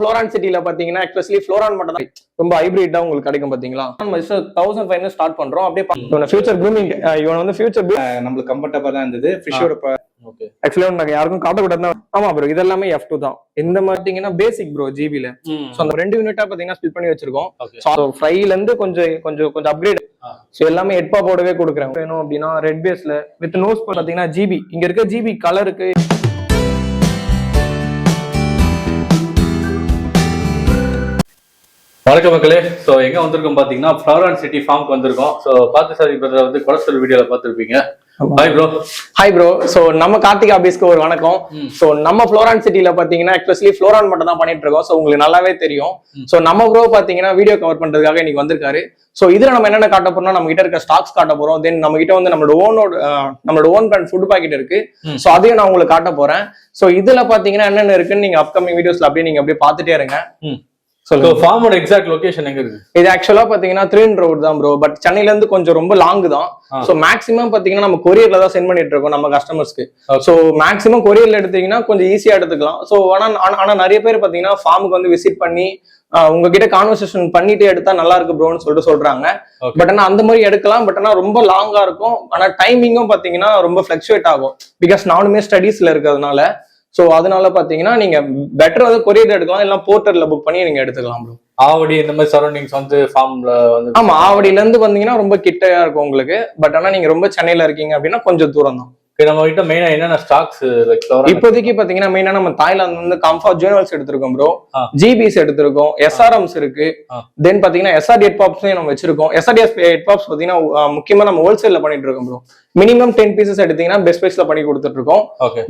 ஃப்ளோரான் சிட்டில பாத்தீங்கன்னா எஸ்பெஷலி ஃப்ளோரான் மட்டும் தான் ரொம்ப ஹைபிரிட்டா உங்களுக்கு கிடைக்கும் பாத்தீங்களா. 1500 ஸ்டார்ட் பண்றோம். அப்படியே ஃபியூச்சர் க்ரூமிங் இவன் வந்து ஃபியூச்சர் நம்மளுக்கு கம்ஃபர்டபுளா தான் இருந்தது. ஃபிஷோட ஓகே ஆக்சுவலி நாங்க யாருக்கும் காட்டக்கூடாது. ஆமா ப்ரோ, இது எல்லாமே F2 தான். இந்த பாத்தீங்கன்னா பேசிக் ப்ரோ ஜிபில. சோ அந்த 2 யூனிட்டா பாத்தீங்கன்னா ஸ்பிளிட் பண்ணி வச்சிருக்கோம். சோ ஃப்ரைல இருந்து கொஞ்சம் அப்கிரேட். சோ எல்லாமே ஹெட் பாப்போடவே கொடுக்குறேன். வேணும் அப்படின்னா ரெட் பேஸ்ல வித் நோஸ் பாத்தீங்கன்னா ஜிபி இங்க இருக்க ஜிபி கலருக்கு. வணக்கம் மக்களே. ஸோ எங்க வந்திருக்கோம் பாத்தீங்கன்னா ஃப்ளோரான் சிட்டி ஃபார்முக்கு வந்திருக்கோம். ஸோ பார்த்து சார் பிரதர் வந்து கொலஸ்ட்ரால் வீடியோல பார்த்துருப்பீங்க. Hi bro. Hi bro. So நம்ம கார்த்திக் ஆபீஸ்க்கு ஒரு வணக்கம். ஸோ நம்ம ஃப்ளோரான் சிட்டில பாத்தீங்கன்னா எஸ்பெஷலி ஃப்ளோரான் மட்டும் தான் பண்ணிட்டு இருக்கோம். ஸோ உங்களுக்கு நல்லாவே தெரியும். ஸோ நம்ம ப்ரோ பாத்தீங்கன்னா வீடியோ கவர் பண்றதுக்காக இன்னைக்கு வந்திருக்காரு. ஸோ இதுல நம்ம என்னென்ன காட்ட போறோம், நம்ம கிட்ட இருக்க ஸ்டாக்ஸ் காட்ட போறோம். தென் நம்ம கிட்ட வந்து நம்மளோட ஓன் பிராண்ட் ஃபுட் பாக்கெட் இருக்கு. ஸோ அதையும் நான் உங்களுக்கு காட்ட போறேன். ஸோ இதுல பாத்தீங்கன்னா என்னென்ன இருக்குன்னு நீங்க அப்கமிங் வீடியோஸ்ல அப்படியே பார்த்துட்டே இருங்க. ஃபார்மோட எக்ஸாக்ட் லொகேஷன் எங்க இருக்கு? இது ஆக்சுவலா பாத்தீங்கன்னா 3 ரோட் தான் ப்ரோ. பட் சென்னையில இருந்து கொஞ்சம் ரொம்ப லாங் தான். சோ மேக்ஸிமம் பாத்தீங்கன்னா நம்ம கொரியர்ல தான் சென்ட் பண்ணிட்டு இருக்கோம் நம்ம கஸ்டமர்ஸ்க்கு. சோ மேக்ஸிமம் கொரியர்ல எடுத்தீங்கன்னா கொஞ்சம் ஈஸியா எடுத்துக்கலாம். சோ ஆனா நிறைய பேர் பாத்தீங்கன்னா ஃபார்முக்கு வந்து விசிட் பண்ணி உங்ககிட்ட கான்வர்சேஷன் பண்ணிட்டு எடுத்தா நல்லா இருக்கு ப்ரோன்னு சொல்றாங்க. பட் ஆனா அந்த மாதிரி எடுக்கலாம். பட் ஆனா ரொம்ப லாங்கா இருக்கும். ஆனா டைமிங்கும் பாத்தீங்கன்னா ரொம்ப பிளக்சுவேட் ஆகும். பிகாஸ் நானுமே ஸ்டடீஸ்ல இருக்கிறதுனால. சோ அதனால பாத்தீங்கன்னா நீங்க பெட்டர் வந்து கொரியர் எடுக்கலாம், இல்ல போர்ட்டர்ல புக் பண்ணி நீங்க எடுத்துக்கலாம் ப்ரோ. ஆவடி இந்த மாதிரி சரௌண்டிங்ஸ் வந்து ஃபார்ம்ல வந்து. ஆமா, ஆவடியில இருந்து வந்தீங்கன்னா ரொம்ப கிட்டையா இருக்கும் உங்களுக்கு. பட் ஆனா நீங்க ரொம்ப சென்னையில இருக்கீங்க அப்படின்னா கொஞ்சம் தூரம் தான். நம்ம கிட்ட மெயினா என்னென்ன ஸ்டாக்ஸ் இப்போதைக்கு பாத்தீங்கன்னா மெயினா நம்ம தாய்லாந்து வந்து கம்ஃபர்ட் ஜுவல்ஸ் எடுத்திருக்கோம் ப்ரோ. ஜிபிஸ் எடுத்திருக்கோம், SRMs இருக்கு. தென் பாத்தீங்கன்னா SRD ஹெட் பாப்ஸையும் நம்ம வச்சிருக்கோம். SRD ஹெட் பாப்ஸ் பாத்தீங்கன்னா முக்கியமா நம்ம ஹோல்சேல்ல பண்ணிட்டு இருக்கோம் ப்ரோ. மினிமம் 10 பீசஸ் எடுத்தீங்கன்னா பெஸ்ட் பிரைஸ்ல பண்ணி கொடுத்துட்டு இருக்கோம்.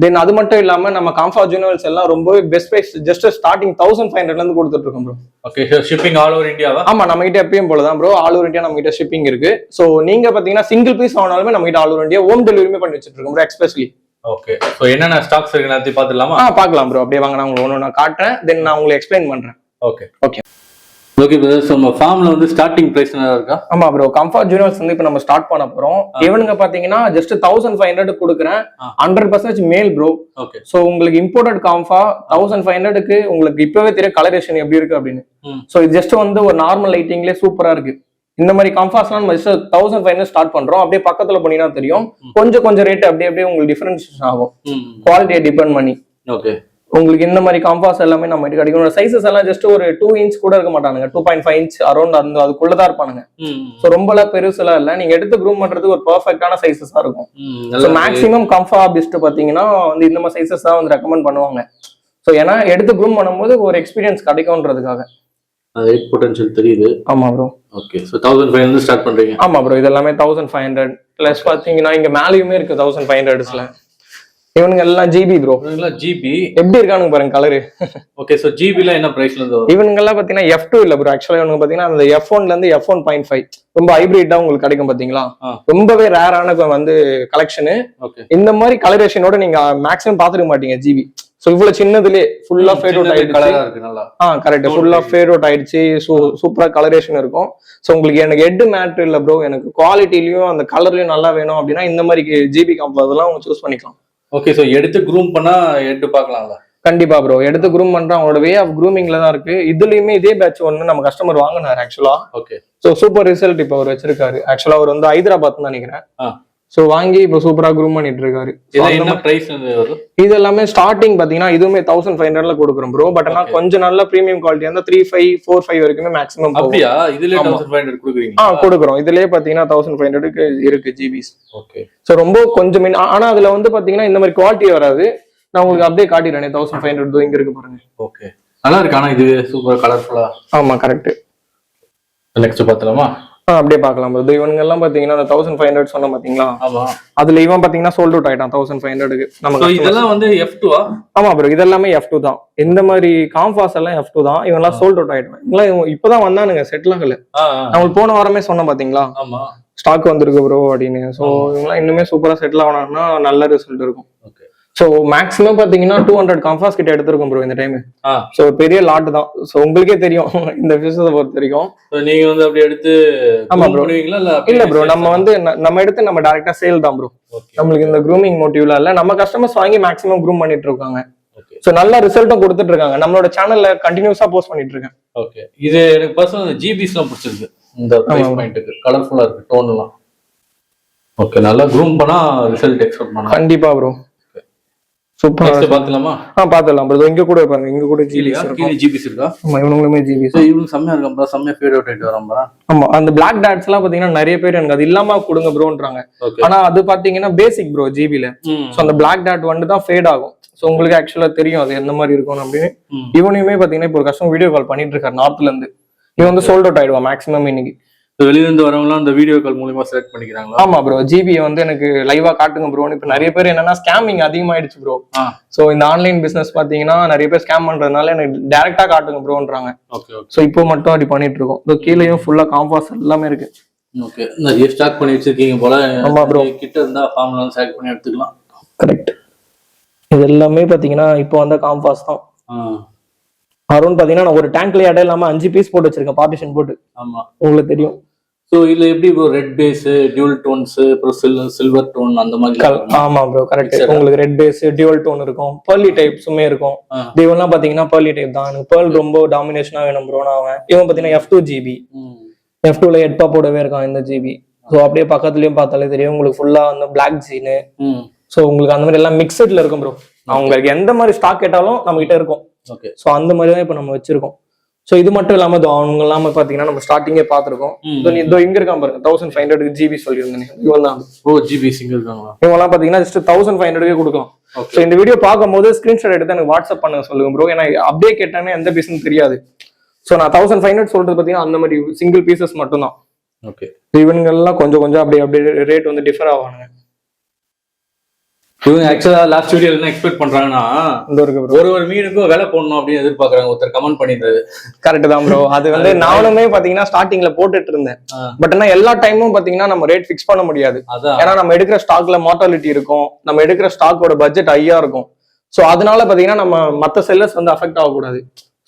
தென் அது மட்டும் இல்லாம நம்ம கம்ஃபர்ட் ஜுவல்ஸ் எல்லாம் ரொம்பவே பெஸ்ட் பிரைஸ், ஜஸ்ட் ஸ்டார்டிங் 1500 இருந்து கொடுத்துட்டு இருக்கோம் bro. Okay, shipping all over இந்தியாவா? ஆமா, நம்ம கிட்ட எப்பயும் போலதான் ப்ரோ. ஆல் ஓவர் இந்தியா நம்ம கிட்ட ஷிப்பிங் இருக்கு. சோ நீங்க பாத்தீங்கன்னா சிங்கிள் பீஸ் ஆனாலுமே நம்ம கிட்ட ஆல் ஓவர் இந்தியா ஹோம் டெலிவரியுமே பண்ணி வச்சிட்டு இருக்கோம் ப்ரோ எக்ஸ்பெஷலி. ஓகே, சோ என்னென்ன ஸ்டாக்ஸ் இருக்கு எல்லாத்தையும் பாத்துடலாமா? பாக்கலாம் ப்ரோ. அப்படியே வாங்க, நான் உங்களுக்கு ஒண்ணு காட்டுறேன். தென் நான் உங்களுக்கு எக்ஸ்பிளைன் பண்றேன். Okay okay okay brother. So நம்ம ஃபார்ம்ல வந்து ஸ்டார்டிங் பிரைஸ் என்ன இருக்கா? ஆமா ப்ரோ, கம்ஃபர்ட் ஜுவல்ஸ் வந்து இப்ப நம்ம ஸ்டார்ட் பண்ண போறோம். இவனுங்க பாத்தீங்கன்னா ஜஸ்ட் 1500 கொடுக்குறேன். 100% மேல் ப்ரோ. ஓகே, சோ உங்களுக்கு இம்போர்ட்டட் காம்ஃபா 1500க்கு உங்களுக்கு இப்பவே தெரியும் கலரேஷன் எப்படி இருக்கு அப்படின்னு. சோ இது ஜஸ்ட் வந்து ஒரு நார்மல் லைட்டிங்லயே சூப்பரா இருக்கு. இந்த மாதிரி கம்ஃபாஸ்லாம் நம்ம ஜஸ்ட் 1500 ஸ்டார்ட் பண்றோம். அப்படியே பக்கத்துல போனீங்கன்னா தெரியும் கொஞ்சம் ரேட் அப்படியே உங்களுக்கு டிஃபரன்ஷியேஷன் ஆகும் குவாலிட்டியை டிபெண்ட் பண்ணி. ஓகே, உங்களுக்கு இந்த மாதிரி கம்பாஸ் எல்லாமே நம்ம கிடைக்கும். சைசஸ் எல்லாம் ஜஸ்ட் ஒரு 2 இன்ச் கூட இருக்க மாட்டானுங்க. 2.5 இன்ச் அரௌண்ட் அதுக்குள்ளதான் இருப்பானுங்க. சோ ரொம்ப பெருசுலாம் இல்ல. நீங்க எடுத்து க்ரூம் பண்றதுக்கு ஒரு பெர்ஃபெக்டான சைசஸா இருக்கும். மேக்ஸிமம் கம்ஃபா பெஸ்ட் பாத்தீங்கன்னா வந்து இந்த மாதிரி சைசஸ் தான் வந்து ரெக்கமெண்ட் பண்ணுவாங்க. சோ ஏன்னா எடுத்து க்ரூம் பண்ணும்போது ஒரு எக்ஸ்பீரியன்ஸ் கிடைக்கும்ன்றதுக்காக. அது பொட்டன்ஷியல் தெரியுது. ஆமா ப்ரோ. ஓகே, சோ 1500 ஸ்டார்ட் பண்றீங்க? ஆமா ப்ரோ, இது எல்லாமே 1500 பிளஸ் பாத்தீங்கன்னா இங்க மேலயுமே இருக்கு 1500ஸ்ல. இவனுங்க எல்லாம் ஜிபி ப்ரோ. ஜிபி எப்படி இருக்கானுங்க பாருங்க கலரு. ஓகே, சோ ஜிபில என்ன பிரைஸ்ல இருந்து வரும்? இவனுங்க எல்லாம் பாத்தீங்கன்னா F2 இல்ல ப்ரோ. ஆக்சுவலா இவனுங்க பாத்தீங்கன்னா அந்த F1ல இருந்து F1.5 ரொம்ப ஹைபிரிட்டா உங்களுக்கு கிடைக்கும் பாத்தீங்களா. ரொம்பவே ரேரான வந்து கலெக்ஷன். இந்த மாதிரி கலரேஷனோட நீங்க மேக்ஸிமம் பாத்துக்க மாட்டீங்க ஜிபி. சோ இவ்வளவு சின்னதுலயே ஃபுல்லா ஃபேட் அவுட் ஆயிடுச்சு. கரெக்ட், ஃபுல்லா ஃபேட் அவுட் ஆயிடுச்சு. சூப்பரா கலரேஷன் இருக்கும். சோ உங்களுக்கு எனக்கு ஹெட் மேட்டர் இல்ல ப்ரோ, எனக்கு குவாலிட்டிலயும் அந்த கலர்லயும் நல்லா வேணும் அப்படின்னா இந்த மாதிரி ஜிபி கம்ஃபர்ட் எல்லாம் அவங்க சூஸ் பண்ணிக்கலாம். ஓகே, சோ எடுத்து க்ரூம் பண்ணா எடுத்து பார்க்கலாம்ல? கண்டிப்பா ப்ரோ, எடுத்து க்ரூம் பண்றா அவங்களோட வே ஆஃப் க்ரூமிங்ல தான் இருக்கு. இதுலயுமே இதே பேட்ச் ஒன்னு நம்ம கஸ்டமர் வாங்கினாரு ஆக்சுவலா. ஓகே, சோ சூப்பர் ரிசல்ட் இப்ப அவர் வச்சிருக்காரு. ஆக்சுவலா அவர் வந்து ஹைதராபாத் நினைக்கிறேன். சோ வாங்கி இப்ப சூப்பரா க்ரூம் பண்ணிட்டு இருக்காரு. என்ன பிரைஸ் வரும்? இது எல்லாமே ஸ்டார்டிங் பாத்தீங்கன்னா இதுவுமே 1500ல கொடுக்குறோம் ப்ரோ. பட் ஆனா கொஞ்சம் நல்ல பிரீமியம் குவாலிட்டி அந்த 3.5 4.5 வரைக்குமே மேக்ஸிமம். அப்படியா? இதுல 1500 கொடுக்குறீங்க? கொடுக்குறோம். இதுலயே பாத்தீங்கன்னா 1500க்கு இருக்கு ஜிபிஸ். ஓகே, சோ ரொம்ப கொஞ்சம் ஆனா அதுல வந்து பாத்தீங்கன்னா இந்த மாதிரி குவாலிட்டி வராது. நான் உங்களுக்கு அப்படியே காட்டிடுறேன். 1500 இங்க இருக்கு பாருங்க. ஓகே, நல்லா இருக்கு. ஆனா இது சூப்பர் கலர்ஃபுல்லா. ஆமா கரெக்ட். நெக்ஸ்ட் பாத்தலாமா? அப்படியே பாக்கலாம் ப்ரோ. இவனுங்க எல்லாம் பாத்தீங்கன்னா 1500 சொன்ன பாத்தீங்களா. அதுல இவன் பாத்தீங்கன்னா சோல்ட் அவுட் ஆயிட்டான் 1500க்கு. நம்ம இதெல்லாம் வந்து F2 ஆ? ஆமா ப்ரோ, இதெல்லாமே F2 தான். இந்த மாதிரி காம்பாஸ் எல்லாம் F2 தான். இவன் எல்லாம் சோல்ட் அவுட் ஆயிட்டான். இவங்க இப்பதான் வந்தானுங்க, செட்டில் ஆகல. நான் போன வாரமே சொன்னேன் பாத்தீங்களா ஸ்டாக் வந்திருக்கு ப்ரோ அப்படின்னு. சோ இவங்க இன்னுமே சூப்பரா செட்டில் ஆனாங்கன்னா நல்ல ரிசல்ட் இருக்கும். சோ மேக்ஸிமம் பாத்தீங்கன்னா 200 காம்பாஸ் கிட்ட எடுத்திருக்கோம் ப்ரோ இந்த டைம். சோ பெரிய லாட் தான். சோ உங்களுக்கே தெரியும் இந்த பிசினஸ் பொறுத்த வரைக்கும். நீங்க வந்து அப்படி எடுத்து ஆமா ப்ரோ. இல்ல ப்ரோ, நம்ம வந்து நம்ம எடுத்து நம்ம டைரக்டா சேல் தான் ப்ரோ. நம்மளுக்கு இந்த க்ரூமிங் மோட்டிவ்ல இல்ல. நம்ம கஸ்டமர்ஸ் வாங்கி மேக்ஸிமம் க்ரூம் பண்ணிட்டு இருக்காங்க. ஸோ நல்ல ரிசல்ட்டும் கொடுத்துட்டு இருக்காங்க. நம்மளோட சேனல்ல கண்டினியூஸா போஸ்ட் பண்ணிட்டு இருக்கேன். ஓகே, இது எனக்கு பர்சனல் ஜிபிஸ்லாம் பிடிச்சிருக்கு. இந்த பிரைஸ் பாயிண்ட்டுக்கு கலர்ஃபுல்லா இருக்கு டோன்லாம். ஓகே, நல்லா க்ரூம் பண்ணா ரிசல்ட் எக்ஸ்பெக்ட் பண்ணலாம். கண்டிப்பா ப்ரோ. சூப்பர். நெக்ஸ்ட் பாத்துலாமா? பாத்துடலாம் ப்ரோ. இங்க கூட பாருங்க, இங்க கூட ஜிபிஸ் இருக்கா? ஆமா, இவனுங்களுமே ஜிபிஸ். இவனுக்கு செம்மையா இருக்கா, செம்மையா ஃபேட் அவுட் ஆயிட்டு வராம்பா. ஆமா, அந்த பிளாக் டாட்ஸ் எல்லாம் பாத்தீங்கன்னா நிறைய பேர் எனக்கு அது இல்லாம கொடுங்க ப்ரோன்றாங்க. ஆனா அது பாத்தீங்கன்னா பேசிக் ப்ரோ ஜிபில. சோ அந்த பிளாக் டாட் வந்து தான் ஃபேட் ஆகும். சோ உங்களுக்கு ஆக்சுவலா தெரியும் அது எந்த மாதிரி இருக்கும் அப்படின்னு. இவனையுமே பாத்தீங்கன்னா இப்போ ஒரு கஸ்டமர் வீடியோ கால் பண்ணிட்டு இருக்காரு நார்த்ல இருந்து. இவன் வந்து சோல்ட் அவுட் ஆயிடுவான் மேக்ஸிமம் இன்னைக்கு. வெளியில இருந்து வரவங்களாம் அந்த வீடியோ கால் மூலமா செலக்ட் பண்ணிக்கிறாங்களா? ஆமா ப்ரோ, ஜிபியை வந்து எனக்கு லைவா காட்டுங்க ப்ரோன்னு. இப்ப நிறைய பேர் என்னன்னா ஸ்கேமிங் அதிகமாயிடுச்சு ப்ரோ. சோ இந்த ஆன்லைன் பிசினஸ் பாத்தீங்கன்னா நிறைய பேர் ஸ்கேம் பண்றதுனால எனக்கு டைரக்டா காட்டுங்க ப்ரோன்றாங்க. சோ இப்போ மட்டும் அப்படி பண்ணிட்டு இருக்கோம். இதோ கீழேயும் ஃபுல்லா காம்பாஸ் எல்லாமே இருக்கு. ஓகே, நிறைய ஸ்டாக் பண்ணி வச்சிருக்கீங்க போல. ஆமா ப்ரோ, கிட்ட இருந்தா ஃபார்ம்ல செலக்ட் பண்ணி எடுத்துக்கலாம். கரெக்ட். இது எல்லாமே பாத்தீங்கன்னா இப்போ வந்த காம்பாஸ் தான். அரௌண்ட் பாத்தீங்கன்னா நான் ஒரு டேங்க்ல இடம் இல்லாம 5 பீஸ் போட்டு வச்சிருக்கேன், பார்ட்டிஷன் போட்டு. ஆமா, உங்களுக்கு தெரியும். சோ இதுல எப்படி bro red base, dual tones, அப்புறம் சில்வர் டோன் அந்த மாதிரி? ஆமா ப்ரோ, கரெக்ட். உங்களுக்கு ரெட் பேஸ், டியூல் டோன் இருக்கும், பெர்லி டைப்ஸுமே இருக்கும். இவன்லாம் பாத்தீங்கன்னா பெர்லி டைப் தான். எனக்கு பெர்ல் ரொம்ப டாமினேஷனா வேணும் ப்ரோ. நான் இவன் பாத்தீங்கன்னா F2 ஜிபி, F2ல ஹெட்பா போடவே இருக்கான் இந்த ஜிபி. சோ அப்படியே பக்கத்துலயும் பார்த்தாலே தெரியும் உங்களுக்கு ஃபுல்லா அந்த பிளாக் ஜீனு. சோ உங்களுக்கு அந்த மாதிரி எல்லாம் மிக்சட்ல இருக்கும் ப்ரோ. உங்களுக்கு எந்த மாதிரி ஸ்டாக் கேட்டாலும் நம்ம கிட்ட இருக்கும். ஓகே, சோ அந்த மாதிரி தான் இப்ப நம்ம வச்சிருக்கோம். சோ இது மட்டும் இல்லாம அவங்க எல்லாம பாத்தீங்கன்னா நம்ம ஸ்டார்டிங்கே பாத்துருக்கோம். இதோ இங்க இருக்கான் பாருங்க, 1500 ஜிபி சொல்லியிருந்தேன். இவன் தான். ஓ, ஜிபி சிங்கிள் இருக்காங்களா? இவங்க எல்லாம் பாத்தீங்கன்னா ஜஸ்ட் 1500 கொடுக்கலாம். சோ இந்த வீடியோ பார்க்கும்போது ஸ்கிரீன்ஷாட் எடுத்து எனக்கு வாட்ஸ்அப் பண்ண சொல்லுங்க ப்ரோ. ஏன்னா அப்படியே கேட்டானே எந்த பீஸ்னு தெரியாது. சோ நான் 1500 சொல்றது பாத்தீங்கன்னா அந்த மாதிரி சிங்கிள் பீசஸ் மட்டும் தான். ஓகே, இவங்க எல்லாம் கொஞ்சம் கொஞ்சம் அப்படியே ரேட் வந்து டிஃபர் ஆவானுங்க. இவங்க ஆக்சுவலா லாஸ்ட் வீடியோல என்ன எக்ஸ்பெக்ட் பண்றாங்கன்னா, ஒரு மீனுக்கும் விலை போடணும் அப்படின்னு எதிர்பார்க்கறாங்க. ஒருத்தர் கமெண்ட் பண்ணியிருந்தாரு. கரெக்ட் தான் ப்ரோ. அது வந்து நானுமே பாத்தீங்கன்னா ஸ்டார்டிங்ல போட்டுட்டு இருந்தேன். பட் ஆனா எல்லா டைமும் பாத்தீங்கன்னா நம்ம ரேட் பிக்ஸ் பண்ண முடியாது. ஏன்னா நம்ம எடுக்கிற ஸ்டாக்ல மார்டாலிட்டி இருக்கும், நம்ம எடுக்கிற ஸ்டாக்கோட பட்ஜெட் ஹையா இருக்கும். சோ அதனால பாத்தீங்கன்னா நம்ம மத்த செல்லர்ஸ் வந்து அஃபெக்ட் ஆகக்கூடாது.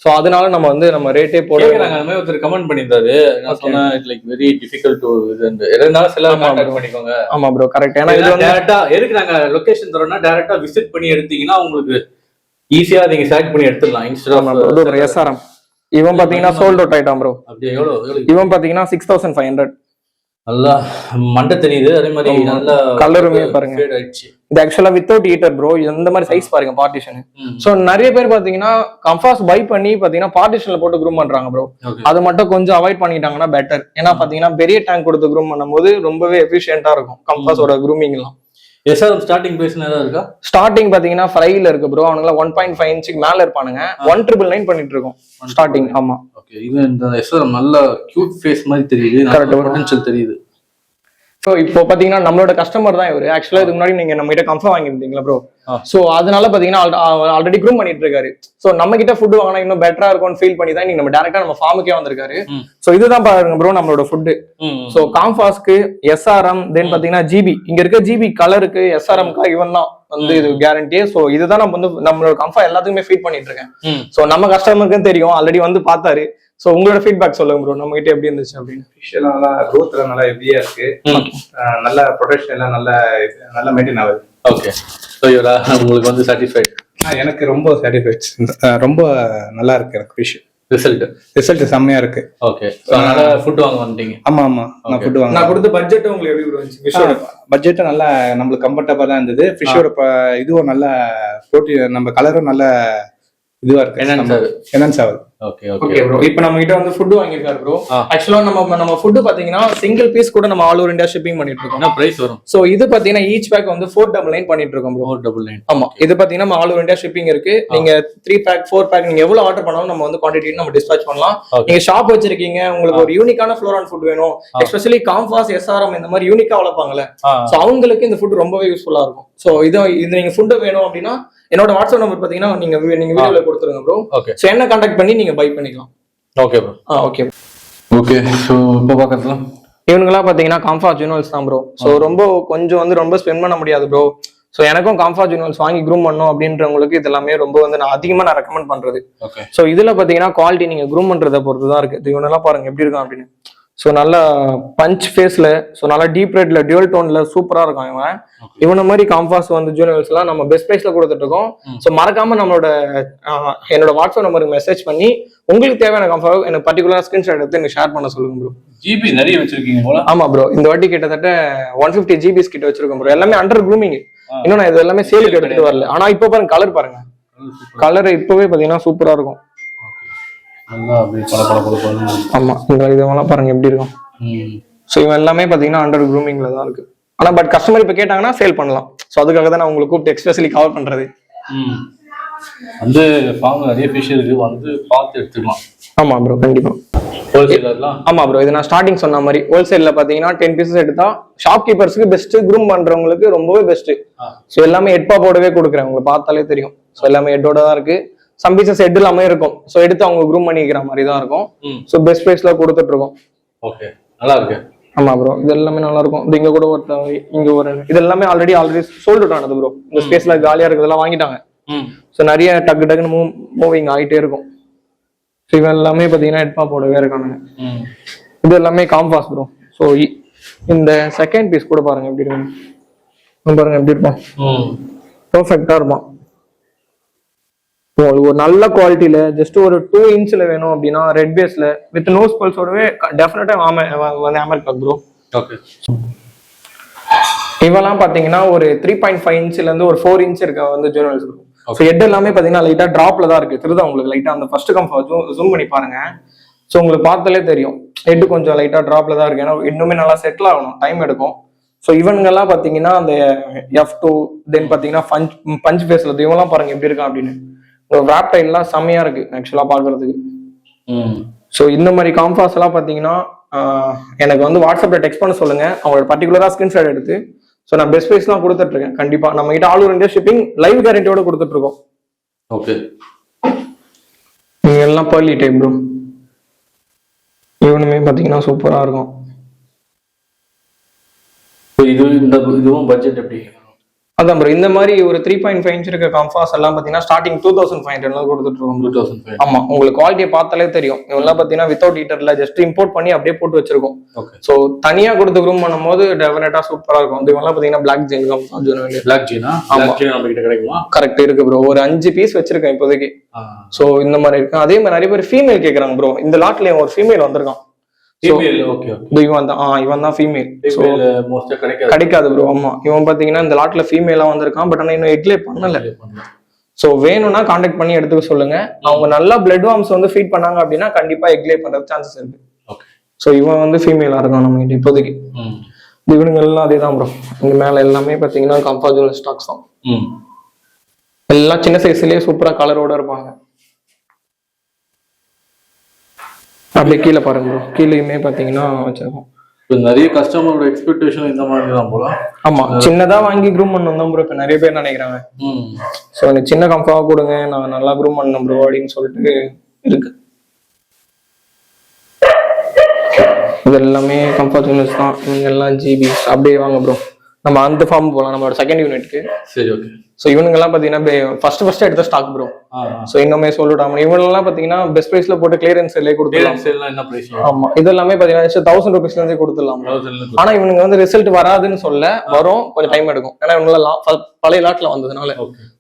சோ அதனால நம்ம வந்து நம்ம ரேட்டே போடுறாங்க. அந்த மாதிரி ஒருத்தர் கமெண்ட் பண்ணியிருந்தாரு. நான் சொன்னேன் it's like very difficult to எதனால செல்லர் கான்டாக்ட் பண்ணிக்கோங்க. ஆமா ப்ரோ, கரெக்ட். ஏன்னா இது வந்து டைரக்டா எதுக்கு நாங்க லொகேஷன் தரோம்னா டைரக்டா விசிட் பண்ணி எடுத்தீங்கன்னா உங்களுக்கு ஈஸியா நீங்க செலக்ட் பண்ணி எடுத்துடலாம். Instead of SRM. இவன் பாத்தீங்கன்னா சோல்ட் அவுட் ஆயிட்டான் ப்ரோ. அப்படியே எவ்வளவு? இவன் பாத்தீங்கன்னா 6500. நல்லா மண்டை தெரியுது. அதே மாதிரி நல்லா கலருமே பாருங்க. இது ஆக்சுவலா வித்தவுட் ஹீட்டர் ப்ரோ. இந்த மாதிரி சைஸ் பாருங்க பார்ட்டிஷன். சோ நிறைய பேர் பாத்தீங்கன்னா கம்ஃபாஸ் பை பண்ணி பாத்தீங்கன்னா பார்ட்டிஷன்ல போட்டு க்ரூம் பண்றாங்க ப்ரோ. அது மட்டும் கொஞ்சம் அவாய்ட் பண்ணிட்டாங்கன்னா பெட்டர். ஏன்னா பாத்தீங்கன்னா பெரிய டேங்க் கொடுத்து க்ரூம் பண்ணும்போது ரொம்பவே எஃபிஷியன்ட்டா இருக்கும் கம்ஃபாஸோட க்ரூமிங் எல்லாம். எஸ்ஆர்எம் ஸ்டார்டிங் பிரைஸ் என்ன இருக்கா? ஸ்டார்டிங் பாத்தீங்கன்னா 5ல இருக்கு ப்ரோ. அவனுங்க 1.5 இன்ச்சுக்கு மேல இருப்பானுங்க. 1999 பண்ணிட்டு இருக்கோம் ஸ்டார்டிங். ஆமா, ஓகே. இது இந்த எஸ்ஆர்எம் நல்ல கியூட் ஃபேஸ் மாதிரி தெரியுது. பொட்டன்ஷியல் தெரியுது. சோ இப்போ பாத்தீங்கன்னா நம்மளோட கஸ்டமர் தான் இவரு. ஆக்சுவலா இதுக்கு முன்னாடி நீங்க நம்ம கிட்ட கம்ஃபர்ட் வாங்கிருந்தீங்களா ப்ரோ? சோ அதனால பாத்தீங்கன்னா ஆல்ரெடி க்ரூம் பண்ணிட்டு இருக்காரு. சோ நம்ம கிட்ட ஃபுட் வாங்கினா இன்னும் பெட்டரா இருக்கும்னு ஃபீல் பண்ணி தான் நீங்க நம்ம டைரக்டா நம்ம ஃபார்முக்கே வந்திருக்காரு. சோ இதுதான் பாருங்க ப்ரோ நம்மளோட ஃபுட். சோ காம்ஃபாஸ்க்கு SRM தென் பாத்தீங்கன்னா ஜிபி. இங்க இருக்க ஜிபி கலருக்கு SRMக்கு இவன் தான் வந்து இது கேரண்டி. சோ இதுதான் நம்ம வந்து நம்மளோட கம்ஃபர்ட் எல்லாத்துக்குமே ஃபீட் பண்ணிட்டு இருக்கேன். சோ நம்ம கஸ்டமருக்கும் தெரியும், ஆல்ரெடி வந்து பார்த்தாரு. சோ உங்களோட ஃபீட்பேக் சொல்லுங்க ப்ரோ, நம்ம கிட்ட எப்படி இருந்துச்சு அப்படின்னு. ஃபிஷ் எல்லாம் நல்லா growthல நல்லா ஹெவியா இருக்கு. நல்ல ப்ரொடக்ஷன் எல்லாம் நல்ல மெயின்டைன் ஆகுது. ஓகே, சோ யூரா உங்களுக்கு வந்து சாட்டிஸ்ஃபைட்? எனக்கு ரொம்ப சாட்டிஸ்ஃபைட். ரொம்ப நல்லா இருக்கு எனக்கு ஃபிஷ். ரிசல்ட் செம்மையா இருக்கு. ஓகே, சோ அதனால ஃபுட் வாங்க வந்தீங்க? ஆமா ஆமா, நான் ஃபுட் வாங்க. நான் கொடுத்த பட்ஜெட் உங்களுக்கு எப்படி இருந்துச்சு? ஃபிஷோட பட்ஜெட் நல்லா நமக்கு கம்ஃபர்ட்டபிளா தான் இருந்தது. ஃபிஷோட இதுவும் நல்ல புரோட்டீன், நம்ம கலரும் நல்ல இதுவா இருக்கு. என்னன்னு சார்? Okay okay bro. இப்போ நம்ம கிட்ட வந்து ஃபுட் வாங்கிருக்காரு ப்ரோ. ஆக்சுவலா நம்ம ஃபுட் பாத்தீங்கன்னா சிங்கிள் பீஸ் கூட நம்ம ஆல் ஓவர் இந்தியா ஷிப்பிங் பண்ணிட்டு இருக்கோம். என்ன பிரைஸ் வரும்? சோ இது பாத்தீங்கன்னா ஈச் பேக் வந்து 499 பண்ணிட்டு இருக்கோம் ப்ரோ. 499. ஆமா, இது பாத்தீங்கன்னா நம்ம ஆல் ஓவர் இந்தியா ஷிப்பிங் இருக்கு. நீங்க 3 பேக் 4 பேக் நீங்க எவ்வளவு ஆர்டர் பண்ணாலும் நம்ம வந்து குவாண்டிட்டி நம்ம டிஸ்பேட்ச் பண்ணலாம். நீங்க ஷாப் வச்சிருக்கீங்க, உங்களுக்கு ஒரு யூனிக்கான ஃப்ளோரான் ஃபுட் வேணும், எஸ்பெஷலி காம்ஃபாஸ் SRM இந்த மாதிரி யூனிக்கா வளர்ப்பாங்கல்ல, சோ அவங்களுக்கு இந்த ஃபுட் ரொம்பவே யூஸ்ஃபுல்லா இருக்கும். சோ இது நீங்க ஃபுட் வேணும் அப்படின்னா என்னோட வாட்ஸ்அப் நம்பர் பாத்தீங்கன்னா நீங்க வீடியோல கொடுத்துருங்க ப்ரோ. சோ என்ன கான்டாக்ட் பண்ணி நீங்க பை பண்ணிக்கலாம். Okay bro. Okay okay. So இப்போ பார்க்கலாம், இவனுங்கெல்லாம் பாத்தீங்கன்னா காம்ஃபாஸ் ஜுனல்ஸ் தான் ப்ரோ. சோ ரொம்ப ஸ்பெண்ட் பண்ண முடியாது ப்ரோ. சோ எனக்கும் காம்ஃபாஸ் ஜுனல்ஸ் வாங்கி க்ரூம் பண்ணும் அப்படின்றவங்களுக்கு இது எல்லாமே ரொம்ப வந்து நான் அதிகமா ரெக்கமெண்ட் பண்றது. சோ இதுல பாத்தீங்கன்னா குவாலிட்டி நீங்க க்ரூம் பண்றதை பொறுத்து தான் இருக்கு. இவனெல்லாம் பாருங்க எப்படி இருக்கும் அப்படின்னு. ஸோ நல்ல பஞ்ச் ஃபேஸ்ல, ஸோ நல்லா டீப் ரெட்ல டியூல் டோன்ல சூப்பரா இருக்கும் இவன். இவன மாதிரி காம்பாஸ் வந்து ஜூனியர்ஸ் எல்லாம் நம்ம பெஸ்ட் பிரைஸ்ல கொடுத்துட்டு இருக்கோம். ஸோ மறக்காம நம்மளோட என்னோட வாட்ஸ்அப் நம்பருக்கு மெசேஜ் பண்ணி உங்களுக்கு தேவையான காம்பா எனக்கு பர்டிகுலரா ஸ்கிரீன்ஷாட் எடுத்து எனக்கு ஷேர் பண்ண சொல்லுங்க ப்ரோ. ஜிபி நிறைய வச்சிருக்கீங்க போல. ஆமா ப்ரோ, இந்த வாட்டி கிட்டத்தட்ட 150 GB கிட்ட வச்சிருக்கோம் ப்ரோ. எல்லாமே அண்டர் க்ரூமிங். இன்னும் இது எல்லாமே சேலுக்கு எடுத்துட்டு வரல. ஆனா இப்போ பாருங்க கலர் பாருங்க, கலர் இப்பவே பாத்தீங்கன்னா சூப்பரா இருக்கும். ஆமா, இந்த இதெல்லாம் பாருங்க எப்படி இருக்கும். ஸோ இவன் எல்லாமே பாத்தீங்கன்னா அண்டர் க்ரூமிங்ல தான் இருக்கு. ஆனா பட் கஸ்டமர் இப்ப கேட்டாங்கன்னா சேல் பண்ணலாம். ஸோ அதுக்காக தான் நான் உங்களுக்கு கூப்பிட்டு எக்ஸ்பெஷலி கவர் பண்றது. வந்து ஃபார்ம் நிறைய ஃபிஷ் இருக்கு, வந்து பார்த்து எடுத்துக்கலாம். ஆமா ப்ரோ, கண்டிப்பா. ஆமா ப்ரோ, இது நான் ஸ்டார்டிங் சொன்ன மாதிரி ஹோல்சேல்ல பாத்தீங்கன்னா 10 பீசஸ் எடுத்தா ஷாப் கீப்பர்ஸ்க்கு பெஸ்ட், க்ரூம் பண்றவங்களுக்கு ரொம்பவே பெஸ்ட். ஸோ எல்லாமே ஹெட் பாப்போடவே கொடுக்குறேன், உங்களுக்கு பார்த்தாலே தெரியும். ஸோ எல்லாமே ஹெட்டோட தான் இருக்கு. சம் பீசஸ் ஹெட் இல்லாம இருக்கும். ஸோ எடுத்து அவங்க க்ரூம் பண்ணிக்கிற மாதிரி தான் இருக்கும். ஸோ பெஸ்ட் பிரைஸ்ல கொடுத்துட்டு இருக்கோம். ஓகே, நல்லா இருக்கு. ஆமா ப்ரோ, இது எல்லாமே நல்லா இருக்கும். இங்க கூட இங்க ஒரு இது எல்லாமே ஆல்ரெடி சோல்ட் அவுட் ஆனது ப்ரோ. இந்த ஸ்பேஸ்ல காலியா இருக்கிறதெல்லாம் வாங்கிட்டாங்க. ஸோ நிறைய டக்குன்னு மூவிங் ஆகிட்டே இருக்கும். ஸோ இவன் எல்லாமே பாத்தீங்கன்னா ஹெட் பாப்போடவே இருக்கானுங்க. இது எல்லாமே காம்பாஸ் ப்ரோ. ஸோ இந்த செகண்ட் பீஸ் கூட பாருங்க எப்படி இருக்கும். பாருங்க எப்படி இருப்பான், பெர்ஃபெக்டா இருப்பான். ஒரு நல்ல குவாலிட்டியில ஜஸ்ட் ஒரு 2 இன்ச்ல வேணும் அப்படின்னா ரெட் பேஸ்ல வித் நோஸ் பல்ஸோடவே டெஃபினட்டா வந்து அமெரிக்கா ப்ரோ. ஓகே, இவெல்லாம் பாத்தீங்கன்னா ஒரு 3.5 இன்ச்ல இருந்து ஒரு 4 இன்ச் இருக்க வந்து ஜூனியர்ஸ் ப்ரோ. ஸோ ஹெட் எல்லாமே பாத்தீங்கன்னா லைட்டா டிராப்ல தான் இருக்கு. திருதா உங்களுக்கு லைட்டா அந்த ஃபர்ஸ்ட் கம்ஃபா ஜூம் பண்ணி பாருங்க. ஸோ உங்களுக்கு பார்த்தாலே தெரியும் ஹெட் கொஞ்சம் லைட்டா டிராப்ல தான் இருக்கு. ஏன்னா இன்னுமே நல்லா செட்டில் ஆகணும், டைம் எடுக்கும். ஸோ இவனுங்கெல்லாம் பாத்தீங்கன்னா அந்த F2 தென் பாத்தீங்கன்னா பஞ்ச் ஃபேஸ்ல இவங்கெல்லாம் பாருங்க எப்படி இருக்கான் அப்படின்னு. ராப் டைல்லாம் செம்மையா இருக்கு ஆக்சுவலா பாக்குறதுக்கு. ஸோ இந்த மாதிரி காம்பாஸ் எல்லாம் பாத்தீங்கன்னா எனக்கு வந்து வாட்ஸ்அப்ல டெக்ஸ்ட் பண்ண சொல்லுங்க, அவங்களோட பர்டிகுலரா ஸ்கிரீன்ஷாட் எடுத்து. ஸோ நான் பெஸ்ட் பிரைஸ் தான் கொடுத்துட்டு இருக்கேன். கண்டிப்பா நம்ம கிட்ட all over India shipping live கேரண்டியோட கொடுத்துட்டு இருக்கோம். ஓகே, நீங்க எல்லாம் பர்லி டைப் ப்ரோ. இவனுமே பாத்தீங்கன்னா சூப்பரா இருக்கும். இதுவும் பட்ஜெட் எப்படி? அதான் ப்ரோ, இந்த மாதிரி ஒரு 3.5 இன்ச் இருக்க காம்பாஸ் எல்லாம் பாத்தீங்கன்னா ஸ்டார்டிங் 2500 கொடுத்துட்டு இருக்கோம். 2500. ஆமா, உங்களுக்கு குவாலிட்டியை பார்த்தாலே தெரியும். இவெல்லாம் பாத்தீங்கன்னா வித்தவுட் ஹீட்டர்ல ஜஸ்ட் இம்போர்ட் பண்ணி அப்படியே போட்டு வச்சிருக்கோம். சோ தனியா கொடுத்து க்ரூம் பண்ணும்போது டெஃபினட்டா சூப்பரா இருக்கும். இவெல்லாம் பாத்தீங்கன்னா பிளாக் ஜெயின் காம்பாஸ். பிளாக் ஜெயினா நம்ம கிட்ட கிடைக்குமா? கரெக்ட் இருக்கு ப்ரோ. ஒரு 5 பீஸ் வச்சிருக்கேன் இப்போதைக்கு. சோ இந்த மாதிரி இருக்கு. அதே மாதிரி நிறைய பேர் ஃபீமேல் கேக்குறாங்க ப்ரோ. இந்த லாட்ல ஒரு ஃபீமேல் வந்திருக்கான். இவன் தான் ஃபீமேல். கிடைக்காது ப்ரோ. ஆமா, இவன் பாத்தீங்கன்னா இந்த லாட்ல ஃபீமேலா வந்திருக்கான். பட் ஆனா இன்னும் எக்லே பண்ணல. சோ வேணும்னா கான்டாக்ட் பண்ணி எடுத்துக்க சொல்லுங்க. அவங்க நல்லா பிளட் வார்ம்ஸ் வந்து ஃபீட் பண்ணாங்க அப்படின்னா கண்டிப்பா எக்லே பண்ற சான்சஸ் இருக்கு. சோ இவன் வந்து ஃபீமேலா இருக்கான் நம்ம கிட்ட இப்போதைக்கு. இவனுங்க எல்லாம் அதே தான் ப்ரோ. இங்க மேல எல்லாமே பாத்தீங்கன்னா கம்பாஜுவல் ஸ்டாக்ஸ் தான். எல்லாம் சின்ன சைஸ்லயே சூப்பரா கலரோட இருப்பாங்க. அப்படியே கீழே பாருங்க ப்ரோ, கீழேயுமே பாத்தீங்கன்னா வச்சிருக்கோம். நிறைய கஸ்டமரோட எக்ஸ்பெக்டேஷன் இந்த மாதிரி தான் போல. ஆமா, சின்னதா வாங்கி க்ரூம் பண்ணணும் ப்ரோ. இப்ப நிறைய பேர் நினைக்கிறாங்க சோ எனக்கு சின்ன கம்ஃபாவா கொடுங்க, நான் நல்லா க்ரூம் பண்ணணும் ப்ரோ அப்படின்னு சொல்லிட்டு இருக்கு. இது எல்லாமே கம்ஃபர்ட் யூனிட்ஸ் தான். இவங்க எல்லாம் ஜிபி. அப்படியே வாங்க ப்ரோ, நம்ம அந்த ஃபார்ம் போலாம், நம்மளோட செகண்ட் யூனிட்க்கு. சரி, ஓகே. ஸோ இவனுங்கெல்லாம் பார்த்தீங்கன்னா ஃபர்ஸ்ட் எடுத்த ஸ்டாக் ப்ரோ. ஸோ இன்னுமே சொல்லிட்டாங்க. இவங்கெல்லாம் பார்த்தீங்கன்னா பெஸ்ட் ப்ரைஸ்ல போட்டு கிளியரன்ஸ் சேல்லே கொடுத்துடலாம். என்ன பிரைஸ்? ஆமா, இது எல்லாமே பார்த்தீங்கன்னா 1000 rupees இருந்தே கொடுத்துடலாம். ஆனா இவனுங்க வந்து ரிசல்ட் வராதுன்னு சொல்ல, வரும், கொஞ்சம் டைம் எடுக்கும். ஏன்னா இவங்க பழைய லாட்ல வந்ததுனால.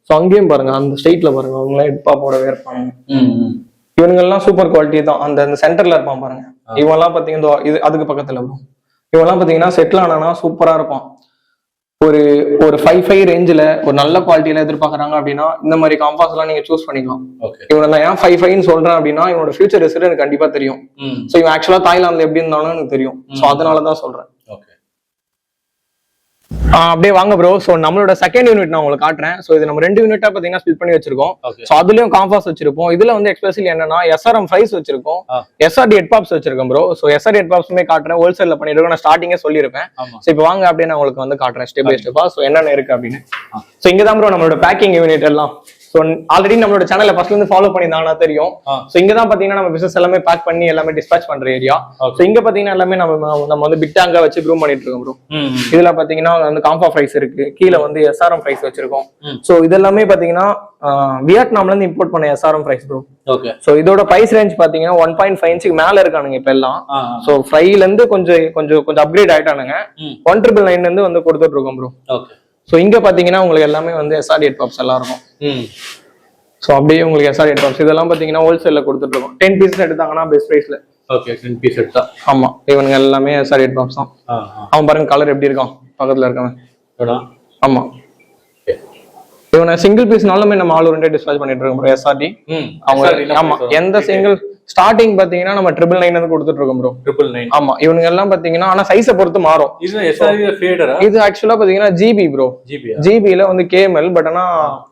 ஸோ அங்கேயும் பாருங்க, அந்த ஸ்டேட்ல பாருங்க, அவங்களாம் ஹெட்பா போடவே இருப்பாங்க. இவனுங்கெல்லாம் சூப்பர் குவாலிட்டி தான். அந்த சென்டர்ல இருப்பான் பாருங்க. இவங்கெல்லாம் பார்த்தீங்கன்னா இது அதுக்கு பக்கத்துல ப்ரோ. இவங்கெல்லாம் பார்த்தீங்கன்னா செட்டில் ஆனா சூப்பரா இருப்பான். ஒரு 5.5 ரேஞ்சில் ஒரு நல்ல குவாலிட்டியில எதிர்பார்க்கறாங்க அப்படின்னா இந்த மாதிரி காம்பாஸ் எல்லாம் நீங்க சூஸ் பண்ணிக்கலாம். இவனை நான் ஏன் 5.5 சொல்றேன் அப்படின்னா இவனோட ஃபியூச்சர் ரிசல்ட் எனக்கு கண்டிப்பா தெரியும். ஸோ இவன் ஆக்சுவலா தாய்லாந்துல எப்படி இருந்தாலும் எனக்கு தெரியும். ஸோ அதனாலதான் சொல்றேன். அப்படியே வாங்க ப்ரோ. சோ நம்மளோட செகண்ட் யூனிட் நான் உங்களுக்கு காட்டுறேன். சோ இது நம்ம 2 யூனிட்டா பாத்தீங்கன்னா ஸ்பிளிட் பண்ணி வச்சிருக்கோம். சோ அதுலயும் காம்பாஸ் வச்சிருப்போம். இதுல வந்து எக்ஸ்பெஷலி என்னன்னா SRM ஃப்ரைஸ் வச்சிருக்கோம், SRD ஹெட் பாப்ஸ் வச்சிருக்கோம் ப்ரோ. சோ SRD ஹெட் பாப்ஸுமே காட்டுறேன். ஹோல்சேல்ல பண்ணிருக்கோம், நான் ஸ்டார்டிங்கே சொல்லியிருப்பேன். சோ இப்போ வாங்க அப்படியே நான் உங்களுக்கு வந்து காட்டுறேன் ஸ்டெப் பை ஸ்டெப்பா. சோ என்னென்ன இருக்கு அப்படின்னு. சோ இங்கதான் ப்ரோ நம்மளோட பேக்கிங் யூனிட் எல்லாம். ஸோ ஆல்ரெடி நம்மளோட சேனலை ஃபர்ஸ்ட்ல இருந்து ஃபாலோ பண்ணியிருந்தாங்கன்னா தெரியும். ஸோ இங்க தான் பாத்தீங்கன்னா நம்ம பிசினஸ் எல்லாமே பேக் பண்ணி எல்லாமே டிஸ்பேச் பண்ற ஏரியா. ஸோ இங்க பாத்தீங்கன்னா எல்லாமே நம்ம வந்து பிக் டேங்கா வச்சு க்ரூம் பண்ணிட்டு இருக்கோம் ப்ரோ. இதுல பாத்தீங்கன்னா வந்து காம்பா பிரைஸ் இருக்கு, கீழே வந்து எஸ்ஆர்எம் பிரைஸ் வச்சிருக்கோம். ஸோ இதெல்லாமே பாத்தீங்கன்னா வியட்நாம்ல இருந்து இம்போர்ட் பண்ண எஸ்ஆர்எம் பிரைஸ் ப்ரோ. ஸோ இதோட பிரைஸ் ரேஞ்ச் பாத்தீங்கன்னா 1.5 இன்ச்சுக்கு மேல இருக்கானுங்க இப்ப எல்லாம். ஸோ ஃப்ரைல இருந்து கொஞ்சம் அப்கிரேட் ஆயிட்டானுங்க. 1999 இருந்து வந்து கொடுத்துட்டு இருக்கோம் ப்ரோ. ஸோ இங்க பாத்தீங்கன்னா உங்களுக்கு எல்லாமே வந்து SR 8 பப்ஸ் எல்லாம் இருக்கும். ஸோ அப்படியே உங்களுக்கு SR 8 பப்ஸ் இதெல்லாம் பாத்தீங்கன்னா ஹோல்சேல்ல கொடுத்துட்டு இருக்கோம். 10 பீஸ் எடுத்தாங்கன்னா பெஸ்ட் பிரைஸ்ல. 10 பீஸ் எடுத்தா ஆமா, இவனுங்க எல்லாமே SR 8 பப்ஸ் தான். அவன் பாருங்க கலர் எப்படி இருக்கான் பக்கத்துல இருக்கவன். ஆமா, இவனை சிங்கிள் பீஸ்னாலுமே நம்ம ஆல் ஓவர் டிஸ்பேச் பண்ணிட்டு இருக்கோம் ப்ரோ. SRD அவங்க ஆமா, எந்த சிங்கிள் ஸ்டார்டிங் பாத்தீங்கன்னா நம்ம 999 கொடுத்துட்டு இருக்கோம் ப்ரோ. 999. ஆமா, இவனுங்க எல்லாம் பாத்தீங்கன்னா ஆனா சைஸை பொறுத்து மாறும். இது ஆக்சுவலா பாத்தீங்கன்னா ஜிபி ப்ரோ. ஜிபில வந்து KML, பட் ஆனா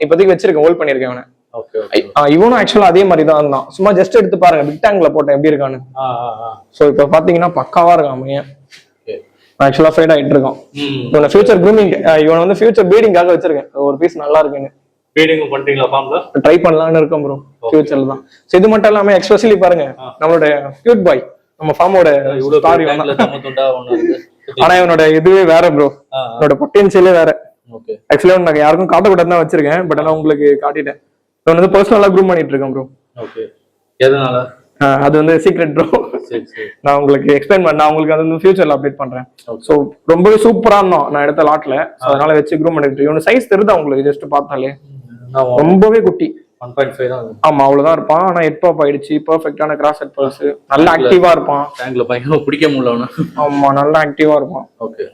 இப்போதைக்கு வச்சிருக்கேன், ஹோல்ட் பண்ணிருக்கேன் அவனை. இவனும் ஆக்சுவலா அதே மாதிரி தான் இருந்தான். சும்மா ஜஸ்ட் எடுத்து பாருங்க பிக் டேங்க்ல போட்டேன் எப்படி இருக்கான்னு. சோ இப்ப பாத்தீங்கன்னா பக்காவா இருக்கான் பையன். ஆக்சுவலா ஃபைட் ஆயிட்டு இருக்கான். இவனை ஃபியூச்சர் க்ரூமிங், இவன் வந்து ஃபியூச்சர் ப்ரீடிங்காக வச்சிருக்கேன். ஒரு பீஸ் நல்லா இருக்குன்னு ப்ரீடிங் பண்றீங்களா ஃபார்ம்ல? ட்ரை பண்ணலாம்னு இருக்கோம் ப்ரோ ஃபியூச்சர்ல தான். சோ இது மட்டும் இல்லாம எக்ஸ்பெஷலி பாருங்க நம்மளோட கியூட் பாய் நம்ம ஃபார்மோட ஸ்டாரி ஆனா இவனோட இதுவே வேற ப்ரோ. இவனோட பொட்டன்ஷியலே வேற. ஆக்சுவலா நான் யாருக்கும் காட்டக்கூடாது தான் வச்சிருக்கேன், பட் ஆனா உங்களுக்கு காட்டிட்டேன். இவன் வந்து பர்சனலா க்ரூம் பண்ணிட்டு இருக்கேன் ப்ரோ. எதனால? அது வந்து சீக்ரெட் ப்ரோ. நான் உங்களுக்கு எக்ஸ்பிளைன் பண்ண, உங்களுக்கு அது வந்து ஃபியூச்சர்ல அப்டேட் பண்றேன். சோ ரொம்பவே சூப்பரா இருந்தோம் நான் எடுத்த லாட்ல. அதனால வச்சு க்ரூம் பண்ணிட்டு இவனோட சைஸ் தெரியுதா உங்களுக்கு? ஜஸ்ட் பார்த்தாலே ரொம்பவே குட்டி. 1.5 தான். ஆமா, அவ்வளவுதான் இருப்பான். ஆனா ஹெட் பாப் ஆயிடுச்சு. பெர்ஃபெக்ட்டான கிராஸ் ஹெட் பல்ஸ், நல்ல ஆக்டிவா இருப்பான். டேங்க்ல பயங்கரமா பிடிக்க முடியல அவன. ஆமா, நல்ல ஆக்டிவா இருப்பான். ஓகே,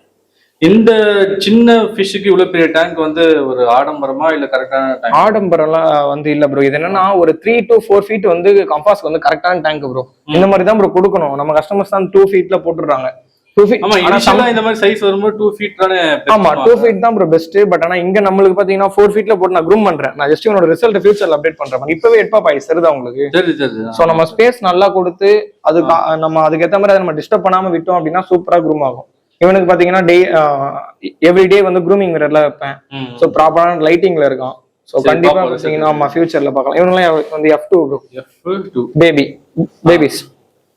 இந்த சின்ன ஃபிஷ்க்கு இவ்வளவு பெரிய டேங்க் வந்து ஒரு ஆடம்பரமா இல்ல கரெக்டான டேங்க்? ஆடம்பரம்லாம் வந்து இல்ல ப்ரோ. இது என்னன்னா ஒரு 3 to 4 ஃபீட் வந்து கம்பாஸ் வந்து கரெக்டான டேங்க் ப்ரோ. இந்த மாதிரி தான் ப்ரோ கொடுக்கணும். நம்ம கஸ்டமர்ஸ் தான் 2 ஃபீட்ல போட்டுறாங்க. 2 ஃபீட். ஆமா, இனிஷியலா இந்த மாதிரி சைஸ் வரும்போது 2 ஃபீட் தானே. ஆமா, 2 ஃபீட் தான் ப்ரோ பெஸ்ட். பட் ஆனா இங்க நம்மளுக்கு பாத்தீங்கன்னா 4 ஃபீட்ல போட்டு நான் க்ரூம் பண்றேன். நான் ஜஸ்ட் உங்களோட ரிசல்ட் ஃபியூச்சர்ல அப்டேட் பண்றேன். இப்பவே ஹெட் பாப் ஆயிடுச்சு தெரியுதா உங்களுக்கு? சரி. சோ நம்ம ஸ்பேஸ் நல்லா கொடுத்து அது நம்ம அதுக்கு ஏத்த மாதிரி அதை நம்ம டிஸ்டர்ப் பண்ணாம விட்டோம் அப்படின்னா சூப்பரா க்ரூம் ஆகும். இவனுக்கு பாத்தீங்கன்னா எவ்ரிடே வந்து க்ரூமிங் மிரர்ல வைப்பேன். சோ ப்ராப்பரான லைட்டிங்ல இருக்கும். சோ கண்டிப்பா பாத்தீங்கன்னா நம்ம ஃபியூச்சர்ல பார்க்கலாம். இவனுலாம் வந்து F2 ப்ரோ. F2 பேபிஸ்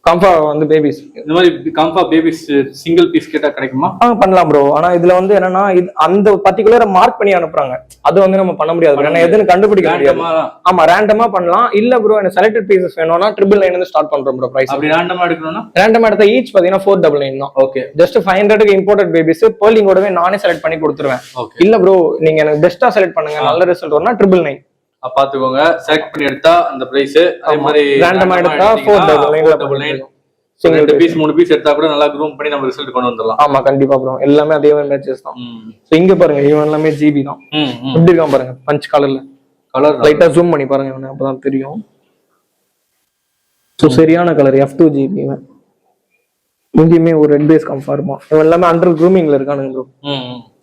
கம்பா வந்து பேபிஸ். இந்த மாதிரி கம்பா பேபிஸ் சிங்கிள் பீஸ் கேட்டா கிடைக்குமா? பண்ணலாம் ப்ரோ. ஆனா இதுல வந்து என்னன்னா அந்த பர்டிகுலர் மார்க் பண்ணி அனுப்புறாங்க. அது வந்து நம்ம பண்ண முடியாது. ஏன்னா எதுன்னு கண்டுபிடிக்க முடியாது. ஆமா, ரேண்டமா பண்ணலாம். இல்ல ப்ரோ எனக்கு செலக்டட் பீசஸ் வேணும்னா 999 இருந்து ஸ்டார்ட் பண்றோம் ப்ரோ பிரைஸ். அப்படி ரேண்டமா எடுக்கணும்னா ரேண்டமா எடுத்தா ஈச் பாத்தீங்கன்னா 499 தான். ஓகே, ஜஸ்ட் 500க்கு இம்போர்ட்டட் பேபிஸ் பெர்லிங்கோடவே நானே செலக்ட் பண்ணி கொடுத்துருவேன். இல்ல ப்ரோ நீங்க எனக்கு பெஸ்டா செலக்ட் பண்ணுங்க, நல்ல ரிசல்ட் வரும்னா 999 பாத்துக்கோங்க. செலக்ட் பண்ணி எடுத்தா அந்த பிரைஸ். அதே மாதிரி ரேண்டமா எடுத்தா 499. சிங்கிள் பீஸ் 3 பீஸ் எடுத்தா கூட நல்லா க்ரூம் பண்ணி நம்ம ரிசல்ட் கொண்டு வந்துடலாம். ஆமா கண்டிப்பா ப்ரோ. எல்லாமே அதே மேட்சஸ் தான். சோ இங்க பாருங்க இவன் எல்லாமே ஜிபி தான். எப்படி இருக்கான் பாருங்க பஞ்ச் கலர்ல. கலர் லைட்டா ஜூம் பண்ணி பாருங்க இவனை, அப்பதான் தெரியும். சோ சரியான கலர் F2 ஜிபி. இவன் இங்கேயுமே ஒரு ரெட் பேஸ் கம்ஃபார்மா. இவன் எல்லாமே அண்டர் க்ரூமிங்ல இருக்கானுங்க ப்ரோ.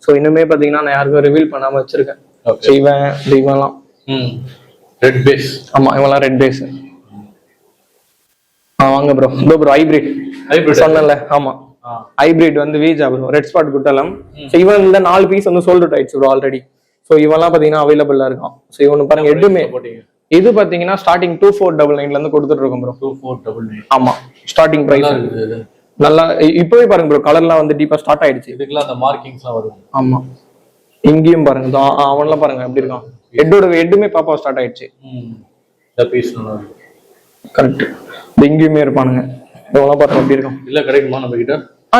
சோ இன்னுமே பாத்தீங்கன்னா நான் யாருக்கும் ரிவீல் பண்ணாம வச்சிருக்கேன். இவன்லாம் ரெட் பேஸ். ஆமா, இவன்லாம் ரெட் பேஸ். வாங்க ப்ரோ. இதோ ப்ரோ ஹைபிரிட் சொன்னல. ஆமா, ஹைபிரிட் வந்து வீஜா ப்ரோ. ரெட் ஸ்பாட் குட்டலம். இவன் இந்த 4 பீஸ் வந்து சோல்ட் அவுட் ஆயிடுச்சு ப்ரோ ஆல்ரெடி. சோ இவெல்லாம் பாத்தீங்கன்னா அவைலபிளா இருக்கும். சோ இவனு பாருங்க எதுவுமே இது பாத்தீங்கன்னா ஸ்டார்டிங் 2499 இருந்து கொடுத்துட்டு இருக்கோம் ப்ரோ. 2499. ஆமா, ஸ்டார்டிங் பிரைஸ் நல்லா. இப்பவே பாருங்க ப்ரோ கலர்லாம் வந்து டீப்பா ஸ்டார்ட் ஆயிடுச்சு. இதுக்குலாம் அந்த மார்க்கிங்ஸ்லாம் வரும். ஆமா, இங்கேயும் பாருங்க அவன்லாம் பாருங்க எப்படி இருக்கான். ஹெட்டோட ஹெட்டுமே பாப்பா ஸ்டார்ட் ஆயிடுச்சு. இந்த பீஸ் நல்லா இருக்கு. கரெக்ட். இங்கேயுமே இருப்பானுங்க. இவங்களாம் பாருங்க எப்படி இருக்கும். இல்ல கிடைக்குமா நம்ம கிட்ட?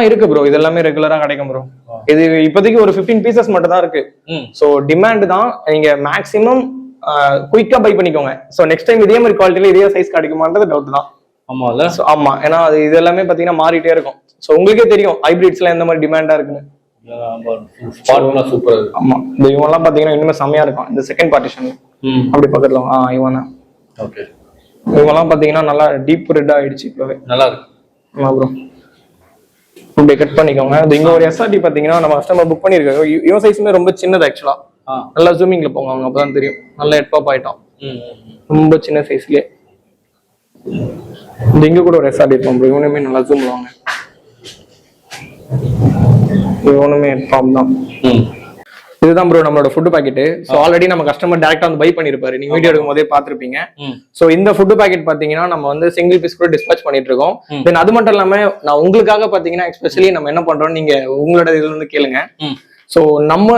இருக்கு ப்ரோ. இது எல்லாமே ரெகுலரா கிடைக்கும் ப்ரோ. இது இப்போதைக்கு ஒரு 15 பீசஸ் மட்டும் தான் இருக்கு. சோ டிமாண்ட் தான். நீங்க மேக்ஸிமம் குயிக்கா பை பண்ணிக்கோங்க. சோ நெக்ஸ்ட் டைம் இதே மாதிரி குவாலிட்டில இதே சைஸ் கிடைக்குமான்றது டவுட் தான். ஆமால. ஆமா, ஏன்னா அது இது எல்லாமே பாத்தீங்கன்னா மாறிட்டே இருக்கும். சோ உங்களுக்கே தெரியும் ஹைபிரிட்ஸ்ல எந்த மாதிரி டிமாண்டா இருக்குன்னு. சூப்பரா இருக்கு. ஆமா, இந்த இவன்லாம் பாத்தீங்கன்னா இன்னுமே செமையா இருக்கும். இந்த செகண்ட் பார்ட்டிஷன் அப்படி பக்கத்துல இவன். ஓகே, இவங்கெல்லாம் பாத்தீங்கன்னா நல்லா டீப் ரெட் ஆயிடுச்சு இப்பவே. நல்லா இருக்கு. ஆமா ப்ரோ, அப்படியே கட் பண்ணிக்கோங்க. அது இங்க ஒரு SRD பாத்தீங்கன்னா நம்ம கஸ்டமர் புக் பண்ணிருக்காங்க. இவன் சைஸுமே ரொம்ப சின்னது ஆக்சுவலா. நல்லா ஜூமிங்ல போங்க, அவங்க அப்பதான் தெரியும். நல்லா ஹெட் பாப் ஆயிட்டான். ரொம்ப சின்ன சைஸ்லயே. இந்த இங்க கூட ஒரு SRD இருக்கும் ப்ரோ. இவனுமே நல்லா ஜூம் பண்ணுவாங்க. இவனுமே ஹெட் பாப் தான். இதுதான் ப்ரோ நம்மளோட ஃபுட் பாக்கெட். ஸோ ஆல்ரெடி நம்ம கஸ்டமர் டேரக்டா வந்து பை பண்ணிருப்பாரு, நீங்க வீடியோ எடுக்கும் போதே பாத்துருப்பீங்க. ஸோ இந்த ஃபுட் பாக்கெட் பாத்தீங்கன்னா நம்ம வந்து சிங்கிள் பீஸ் கூட டிஸ்பேச் பண்ணிட்டு இருக்கோம். தென் அது மட்டும் இல்லாம நான் உங்களுக்காக பாத்தீங்கன்னா எஸ்பெஷலி நம்ம என்ன பண்றோம், நீங்க உங்களோட இதுல இருந்து கேளுங்க. ஸோ நம்ம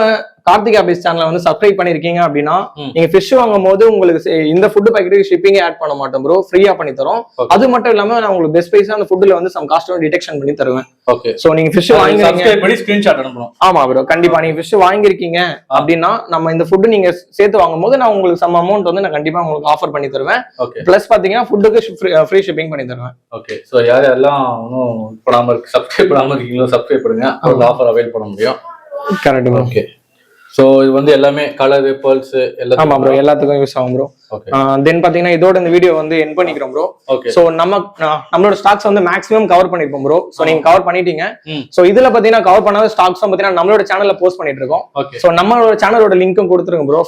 கார்த்திக் ஆபீஸ் சேனலை வந்து சப்ஸ்கிரைப் பண்ணிருக்கீங்க அப்படின்னா நீங்க ஃபிஷ் வாங்கும் போது உங்களுக்கு இந்த ஃபுட் பாக்கெட்டுக்கு ஷிப்பிங்கே ஆட் பண்ண மாட்டோம் ப்ரோ, ஃப்ரீயா பண்ணி தரோம். அது மட்டும் இல்லாம நான் உங்களுக்கு பெஸ்ட் பிரைஸா அந்த ஃபுட்ல வந்து சம் காஸ்ட் டிடெக்ஷன் பண்ணி தருவேன். ஓகே. சோ நீங்க ஃபிஷ் வாங்குறீங்க ஸ்கிரீன்ஷாட் அனுப்பணும். ஆமா ப்ரோ, கண்டிப்பா நீங்க ஃபிஷ் வாங்கிருக்கீங்க அப்படின்னா நம்ம இந்த ஃபுட் நீங்க சேர்த்து வாங்கும் போது நான் உங்களுக்கு சம் அமௌண்ட் வந்து நான் கண்டிப்பா உங்களுக்கு ஆஃபர் பண்ணி தருவேன். பிளஸ் பாத்தீங்கன்னா ஃபுட்டுக்கு ஃப்ரீ ஷிப்பிங் பண்ணி தருவேன். ஓகே. சோ யாரெல்லாம் இன்னும் பண்ணாம இருக்கு, சப்ஸ்கிரைப் பண்ணாம இருக்கீங்களோ சப்ஸ்கிரைப் பண்ணுங்க, ஒரு ஆஃபர் அவைல் பண்ண முடியும். Correct bro. ஓகே. சோ இது வந்து எல்லாமே கலர் பேர்ல்ஸ் எல்லாம். ஆமா ப்ரோ, எல்லாத்துக்கும் யூஸ் ஆகும் ப்ரோ. தென் பாத்தீங்கன்னா இதோட இந்த வீடியோ வந்து எண்ட் பண்ணிக்கிறோம் ப்ரோ. சோ நம்மளோட ஸ்டாக்ஸ் வந்து மேக்ஸிமம் கவர் பண்ணிருப்போம் ப்ரோ. சோ நீங்க கவர் பண்ணிட்டீங்க. சோ இதுல பாத்தீங்கன்னா கவர் பண்ணாத ஸ்டாக்ஸ் பாத்தீங்கன்னா நம்மளோட சேனல்ல போஸ்ட் பண்ணிட்டு இருக்கோம். சோ நம்மளோட சேனலோட லிங்க்கும் கொடுத்துருங்க ப்ரோ.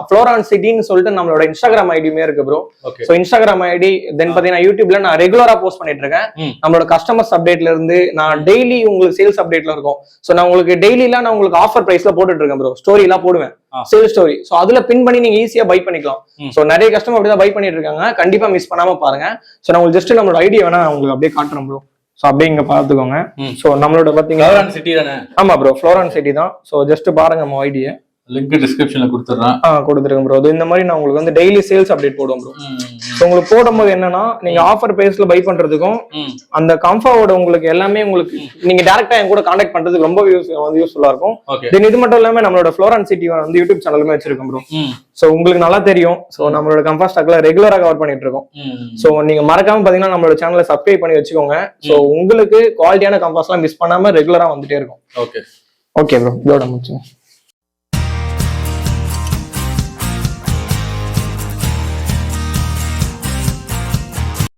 ஃப்ளோரான் சிட்டின்னு சொல்லிட்டு நம்மளோட இன்ஸ்டாகிராம் ஐடியுமே இருக்கு bro. So Instagram ID then பாத்தீங்கன்னா யூடியூப்ல நான் ரெகுலரா போஸ்ட் பண்ணிட்டு இருக்கேன். நம்மளோட கஸ்டமர்ஸ் அப்டேட்ல இருந்து நான் டெய்லி உங்களுக்கு சேல்ஸ் அப்டேட்ல இருக்கும். சோ நான் உங்களுக்கு டெய்லிலாம் நான் உங்களுக்கு ஆஃபர் பிரைஸ்ல போட்டுட்டு இருக்கேன் ப்ரோ. ஸ்டோரி எல்லாம் போடுவேன், சேல் ஸ்டோரி. சோ அதுல பின் பண்ணி நீங்க ஈஸியா பை பண்ணிக்கலாம். சோ நிறைய கஸ்டமர் அப்படிதான் பை பண்ணிட்டு இருக்காங்க, கண்டிப்பா மிஸ் பண்ணாம பாருங்க. சோ நான் உங்களுக்கு ஜஸ்ட் நம்மளோட ஐடியா வேணா உங்களுக்கு அப்படியே காட்டுறேன் ப்ரோ. சோ அப்படியே இங்க பாத்துக்கோங்க. சோ நம்மளோட பாத்தீங்கன்னா ஃப்ளோரான் சிட்டி தானே? ஆமா ப்ரோ, ஃப்ளோரான் சிட்டி தான். சோ ஜஸ்ட் பாருங்க நம்ம ஐடியா, லிங்க் டிஸ்கிரிப்ஷன்ல கொடுத்துறேன். கொடுத்துருங்க ப்ரோ. இந்த மாதிரி நான் உங்களுக்கு வந்து டெய்லி சேல்ஸ் அப்டேட் போடுவோம் ப்ரோ. உங்களுக்கு போடும்போது என்னன்னா நீங்க ஆஃபர் பிரைஸ்ல பை பண்றதுக்கும் அந்த கம்ஃபாவோட உங்களுக்கு எல்லாமே உங்களுக்கு நீங்க டைரக்டா என் கூட கான்டாக்ட் பண்றதுக்கு ரொம்ப யூஸ்ஃபுல்லா இருக்கும். தென் இது மட்டும் இல்லாம நம்மளோட ஃப்ளோரான் சிட்டி வந்து யூடியூப் சேனலுமே வச்சிருக்கோம் ப்ரோ. சோ உங்களுக்கு நல்லா தெரியும். சோ நம்மளோட கம்ஃபா ஸ்டாக்ல ரெகுலரா கவர் பண்ணிட்டு இருக்கோம். சோ நீங்க மறக்காம பாத்தீங்கன்னா நம்மளோட சேனலை சப்ஸ்கிரைப் பண்ணி வச்சுக்கோங்க. சோ உங்களுக்கு குவாலிட்டியான கம்ஃபாஸ் எல்லாம் மிஸ் பண்ணாம ரெகுலரா வந்துட்டே இருக்கும். ஓகே. ஓகே ப்ரோ, இதோட முடிச்சுங்க.